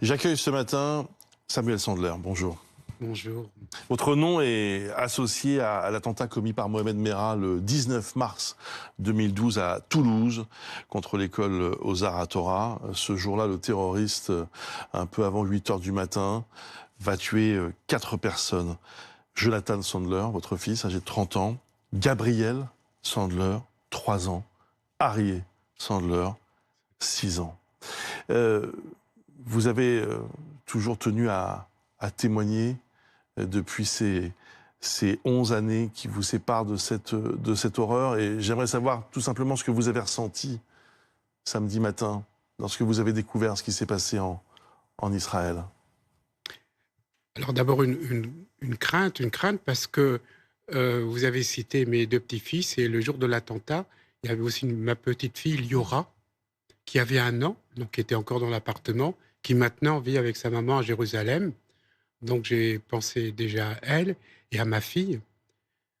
J'accueille ce matin Samuel Sandler. Bonjour. Bonjour. Votre nom est associé à l'attentat commis par Mohamed Merah le 19 mars 2012 à Toulouse contre l'école aux Arts à Torah. Ce jour-là, le terroriste, un peu avant 8 heures du matin, va tuer 4 personnes. Jonathan Sandler, votre fils, âgé de 30 ans. Gabriel Sandler, 3 ans. Arié Sandler, 6 ans. Vous avez toujours tenu à témoigner depuis ces 11 années qui vous séparent de cette horreur. Et j'aimerais savoir tout simplement ce que vous avez ressenti samedi matin lorsque vous avez découvert ce qui s'est passé en Israël. Alors d'abord une crainte parce que vous avez cité mes 2 petits-fils et le jour de l'attentat, il y avait aussi ma petite fille Liora qui avait 1 an, donc qui était encore dans l'appartement, qui maintenant vit avec sa maman à Jérusalem. Donc j'ai pensé déjà à elle et à ma fille.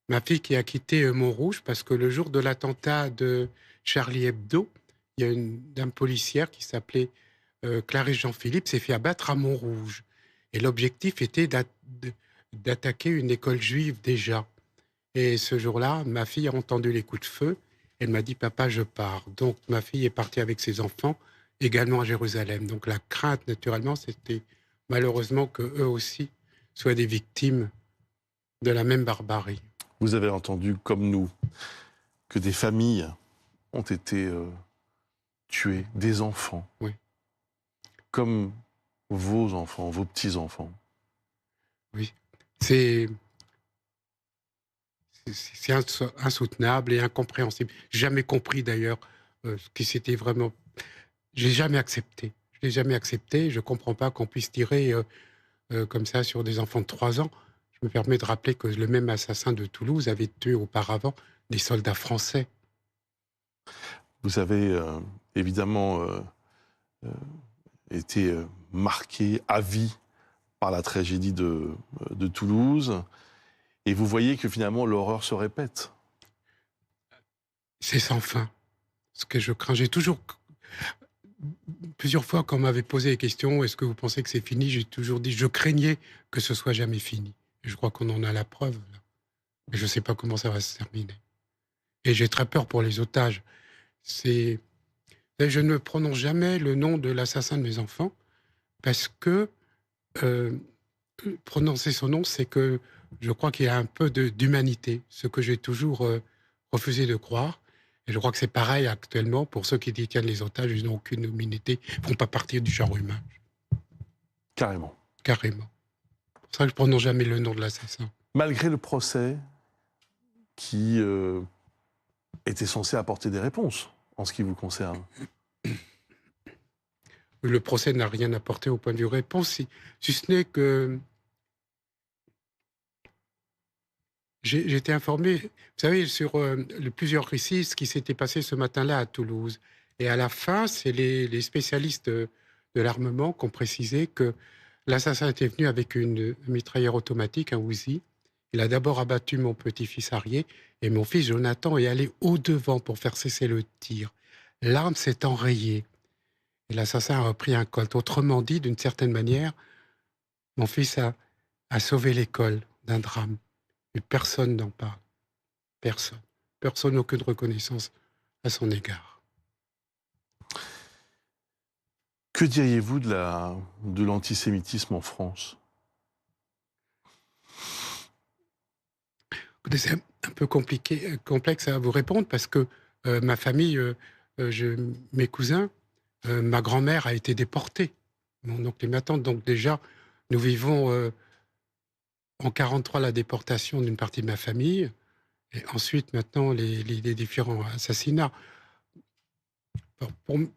Ma fille qui a quitté Montrouge parce que le jour de l'attentat de Charlie Hebdo, il y a une dame policière qui s'appelait Clarisse Jean-Philippe s'est fait abattre à Montrouge. Et l'objectif était d'attaquer une école juive déjà. Et ce jour-là, ma fille a entendu les coups de feu. Elle m'a dit « Papa, je pars ». Donc ma fille est partie avec ses enfants, également à Jérusalem. Donc la crainte, naturellement, c'était malheureusement qu'eux aussi soient des victimes de la même barbarie. Vous avez entendu, comme nous, que des familles ont été tuées, des enfants. Oui. Comme vos enfants, vos petits-enfants. Oui. C'est insoutenable et incompréhensible. J'ai jamais compris d'ailleurs ce qui s'était vraiment... J'ai jamais accepté. Je l'ai jamais accepté. Je comprends pas qu'on puisse tirer comme ça sur des enfants de 3 ans. Je me permets de rappeler que le même assassin de Toulouse avait tué auparavant des soldats français. Vous avez évidemment été marqué à vie par la tragédie de Toulouse. Et vous voyez que finalement l'horreur se répète. C'est sans fin. Ce que je crains, j'ai toujours... Plusieurs fois, quand on m'avait posé les questions, est-ce que vous pensez que c'est fini? J'ai toujours dit, je craignais que ce soit jamais fini. Et je crois qu'on en a la preuve, là. Mais je ne sais pas comment ça va se terminer. Et j'ai très peur pour les otages. Je ne prononce jamais le nom de l'assassin de mes enfants, parce que prononcer son nom, c'est que je crois qu'il y a un peu d'humanité, ce que j'ai toujours refusé de croire. Et je crois que c'est pareil actuellement pour ceux qui détiennent les otages, ils n'ont aucune humanité, ils ne font pas partie du genre humain. Carrément. Carrément. C'est pour ça que je ne prononce jamais le nom de l'assassin. Malgré le procès qui était censé apporter des réponses en ce qui vous concerne. Le procès n'a rien apporté au point de vue réponse, si ce n'est que j'ai été informé, vous savez, sur plusieurs récits, ce qui s'était passé ce matin-là à Toulouse. Et à la fin, c'est les spécialistes de l'armement qui ont précisé que l'assassin était venu avec une mitrailleur automatique, un Uzi. Il a d'abord abattu mon petit-fils Arié, et mon fils Jonathan est allé au-devant pour faire cesser le tir. L'arme s'est enrayée, et l'assassin a repris un Colt. Autrement dit, d'une certaine manière, mon fils a sauvé l'école d'un drame. Et personne n'en parle. Personne. Personne, aucune reconnaissance à son égard. Que diriez-vous de l'antisémitisme en France? C'est un peu complexe à vous répondre parce que ma famille, mes cousins, ma grand-mère a été déportée. Mon oncle et ma tante. Donc déjà, nous vivons en 1943 la déportation d'une partie de ma famille. Et ensuite, maintenant, les différents assassinats.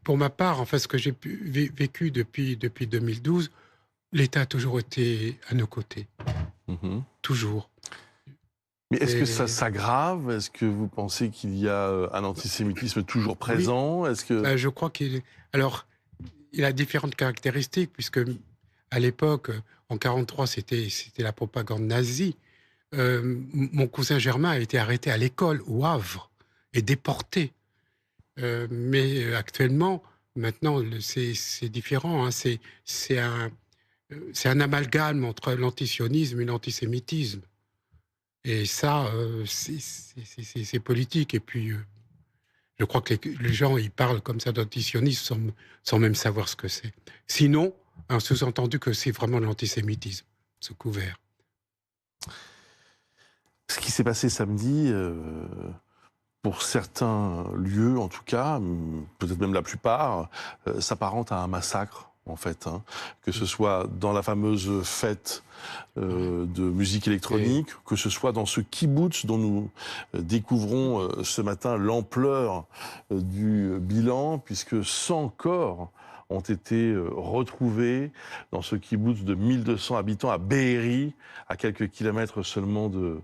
Pour ma part, en fait, ce que j'ai vécu depuis 2012, l'État a toujours été à nos côtés. Mmh. Toujours. Mais est-ce que ça s'aggrave? Est-ce que vous pensez qu'il y a un antisémitisme toujours présent? Oui. Est-ce que... Je crois Alors, il a différentes caractéristiques, puisque à l'époque, en 1943, c'était la propagande nazie. Mon cousin Germain a été arrêté à l'école, au Havre, et déporté. Mais actuellement, Maintenant, c'est différent, hein. C'est un amalgame entre l'antisionisme et l'antisémitisme. Et ça, c'est politique. Et puis, je crois que les gens, ils parlent comme ça d'antisionisme sans même savoir ce que c'est. Sinon, un sous-entendu que c'est vraiment l'antisémitisme, sous couvert. Ce qui s'est passé samedi, pour certains lieux en tout cas, peut-être même la plupart, s'apparente à un massacre en fait, hein. Que ce soit dans la fameuse fête de musique électronique, que ce soit dans ce kibbutz dont nous découvrons ce matin l'ampleur du bilan, puisque 100 corps ont été retrouvés dans ce kibbutz de 1200 habitants à Be'eri, à quelques kilomètres seulement de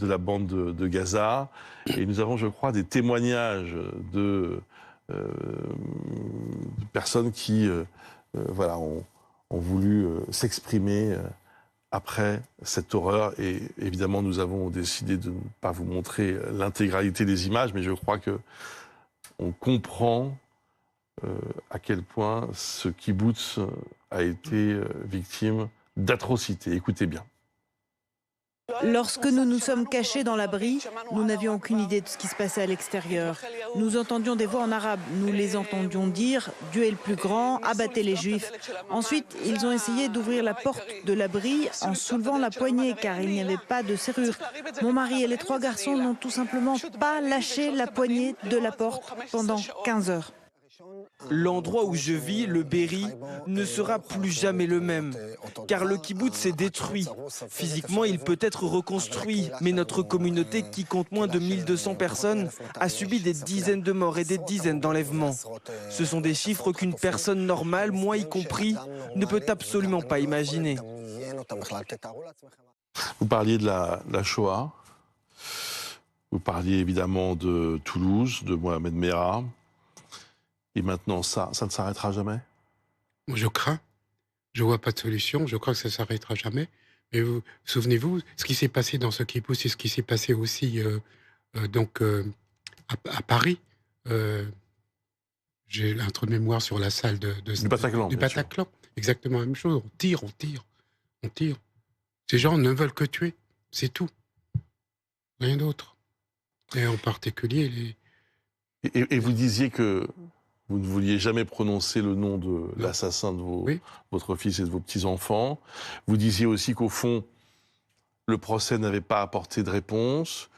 la bande de Gaza. Et nous avons, je crois, des témoignages de personnes qui voilà, ont voulu s'exprimer après cette horreur. Et évidemment, nous avons décidé de ne pas vous montrer l'intégralité des images, mais je crois que on comprend à quel point ce kibbutz a été victime d'atrocités. Écoutez bien. Lorsque nous nous sommes cachés dans l'abri, nous n'avions aucune idée de ce qui se passait à l'extérieur. Nous entendions des voix en arabe. Nous les entendions dire « Dieu est le plus grand, abattez les Juifs ». Ensuite, ils ont essayé d'ouvrir la porte de l'abri en soulevant la poignée car il n'y avait pas de serrure. Mon mari et les 3 garçons n'ont tout simplement pas lâché la poignée de la porte pendant 15 heures. L'endroit où je vis, le Be'eri, ne sera plus jamais le même, car le kibbutz s'est détruit. Physiquement, il peut être reconstruit, mais notre communauté, qui compte moins de 1200 personnes, a subi des dizaines de morts et des dizaines d'enlèvements. Ce sont des chiffres qu'une personne normale, moi y compris, ne peut absolument pas imaginer. Vous parliez de la Shoah, vous parliez évidemment de Toulouse, de Mohamed Merah. Et maintenant, ça ne s'arrêtera jamais? Moi, je crains. Je vois pas de solution. Je crois que ça s'arrêtera jamais. Mais vous souvenez-vous, ce qui s'est passé dans ce kibbutz, c'est ce qui s'est passé aussi à Paris. J'ai un trou de mémoire sur la salle Du Bataclan. du Bataclan. Exactement la même chose. On tire. Ces gens ne veulent que tuer. C'est tout. Rien d'autre. Et en particulier Et vous disiez que vous ne vouliez jamais prononcer le nom de l'assassin de votre fils et de vos petits-enfants. Vous disiez aussi qu'au fond, le procès n'avait pas apporté de réponse,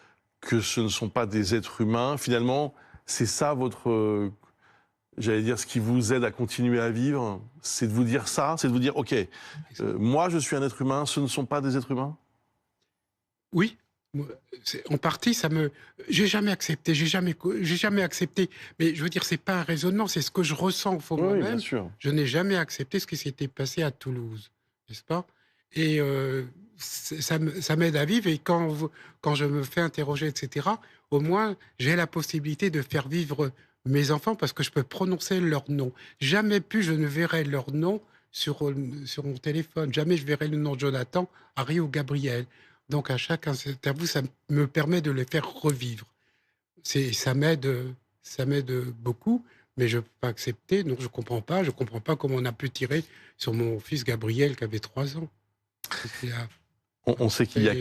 que ce ne sont pas des êtres humains. Finalement, c'est ça votre... j'allais dire, ce qui vous aide à continuer à vivre, c'est de vous dire ça, c'est de vous dire, ok, moi je suis un être humain, ce ne sont pas des êtres humains? Oui. En partie, j'ai jamais accepté, j'ai jamais accepté. Mais je veux dire, c'est pas un raisonnement, c'est ce que je ressens au fond de moi-même. Bien sûr. Je n'ai jamais accepté ce qui s'était passé à Toulouse, n'est-ce pas? Et ça m'aide à vivre. Et quand je me fais interroger, etc., au moins, j'ai la possibilité de faire vivre mes enfants parce que je peux prononcer leur nom. Jamais plus je ne verrai leur nom sur mon téléphone. Jamais je verrai le nom de Jonathan, Harry ou Gabriel. Donc, à chaque interview, ça me permet de les faire revivre. Ça m'aide beaucoup, mais je ne peux pas accepter. Donc, je ne comprends pas. Je ne comprends pas comment on a pu tirer sur mon fils Gabriel, qui avait 3 ans. On sait qu'il y a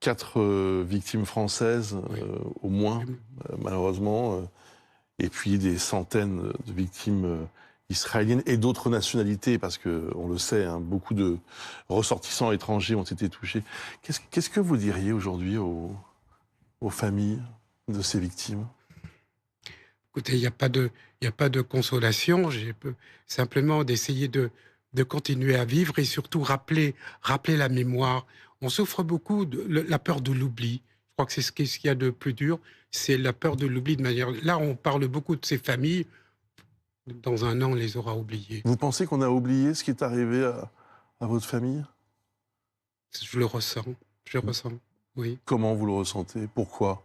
4 victimes françaises, au moins, malheureusement, et puis des centaines de victimes israéliennes et d'autres nationalités, parce que on le sait, hein, beaucoup de ressortissants étrangers ont été touchés. Qu'est-ce que vous diriez aujourd'hui aux familles de ces victimes? Écoutez, il n'y a pas de consolation. Simplement d'essayer de continuer à vivre et surtout rappeler la mémoire. On souffre beaucoup de la peur de l'oubli. Je crois que c'est ce qu'il y a de plus dur, c'est la peur de l'oubli de manière. Là, on parle beaucoup de ces familles. Dans un an, on les aura oubliés. Vous pensez qu'on a oublié ce qui est arrivé à votre famille? Je le ressens, oui. Comment vous le ressentez? Pourquoi?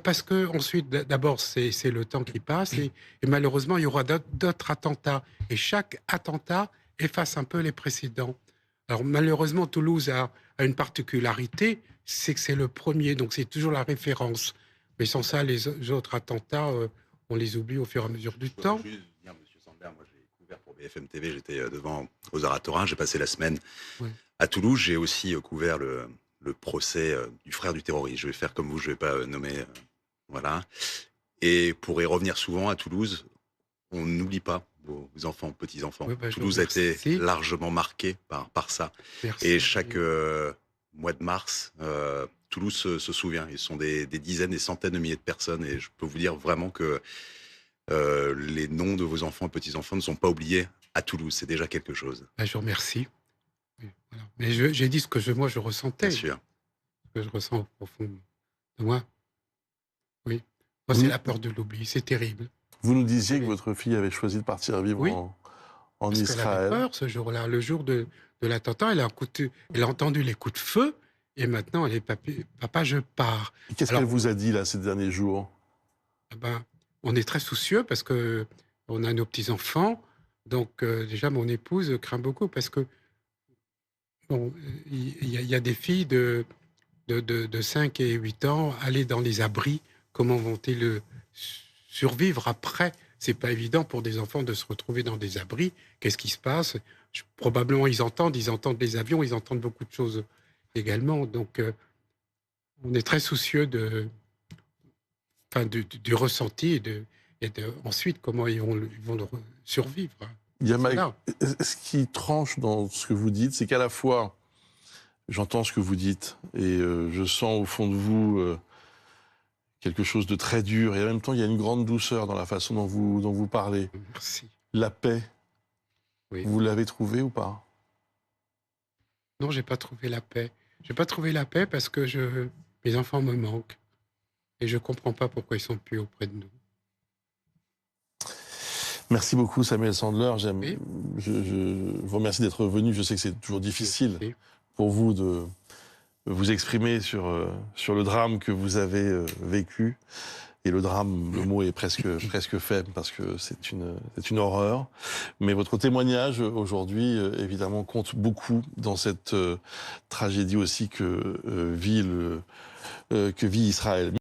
Parce que ensuite, d'abord, c'est le temps qui passe et malheureusement, il y aura d'autres attentats. Et chaque attentat efface un peu les précédents. Alors malheureusement, Toulouse a une particularité, c'est que c'est le premier, donc c'est toujours la référence. Mais sans ça, les autres attentats on les oublie au fur et à mesure du temps. Juste dire, Monsieur Sandler, moi j'ai couvert pour BFM TV, j'étais devant aux Aratora, j'ai passé la semaine Oui. à Toulouse, j'ai aussi couvert le procès du frère du terroriste. Je vais faire comme vous, je vais pas nommer, voilà. Et pour y revenir souvent à Toulouse, on n'oublie pas vos enfants, petits-enfants. Oui, bah, je Toulouse vous a été remercie. largement marqué par ça. Merci. Et chaque mois de mars, Toulouse se souvient. Ils sont des dizaines, des centaines de milliers de personnes. Et je peux vous dire vraiment que les noms de vos enfants et petits-enfants ne sont pas oubliés à Toulouse. C'est déjà quelque chose. Bah, je vous remercie. Oui, voilà. Mais j'ai dit ce que moi je ressentais, Bien sûr. ce que je ressens au profond de moi. Oui. Moi, c'est Oui. la peur de l'oubli. C'est terrible. Vous nous disiez que Oui. votre fille avait choisi de partir vivre Oui. en Parce qu'elle avait Israël. peur ce jour-là. Le jour de l'attentat, elle a entendu les coups de feu. Et maintenant, elle est papa, je pars. Qu'est-ce Alors- qu'elle vous a dit là ces derniers jours? Ah ben, on est très soucieux parce que on a nos petits-enfants. Donc, déjà, mon épouse craint beaucoup parce que, bon, il y a des filles de 5 et 8 ans aller dans les abris. Comment vont-ils survivre après? C'est pas évident pour des enfants de se retrouver dans des abris. Qu'est-ce qui se passe? Probablement, ils entendent les avions, ils entendent beaucoup de choses également. Donc, on est très soucieux du ressenti et ensuite comment ils vont survivre. Yamaï, Voilà. ce qui tranche dans ce que vous dites, c'est qu'à la fois, j'entends ce que vous dites et je sens au fond de vous quelque chose de très dur et en même temps, il y a une grande douceur dans la façon dont vous parlez. Merci. La paix, Oui. vous l'avez trouvée ou pas? Non, j'ai pas trouvé la paix. J'ai pas trouvé la paix parce que mes enfants me manquent et je comprends pas pourquoi ils sont plus auprès de nous. Merci beaucoup Samuel Sandler. Oui. Je vous remercie d'être venu. Je sais que c'est toujours difficile Merci. pour vous de vous exprimer sur le drame que vous avez vécu. Et le drame, le mot est presque faible parce que c'est une horreur. Mais votre témoignage aujourd'hui, évidemment, compte beaucoup dans cette tragédie aussi que vit Israël.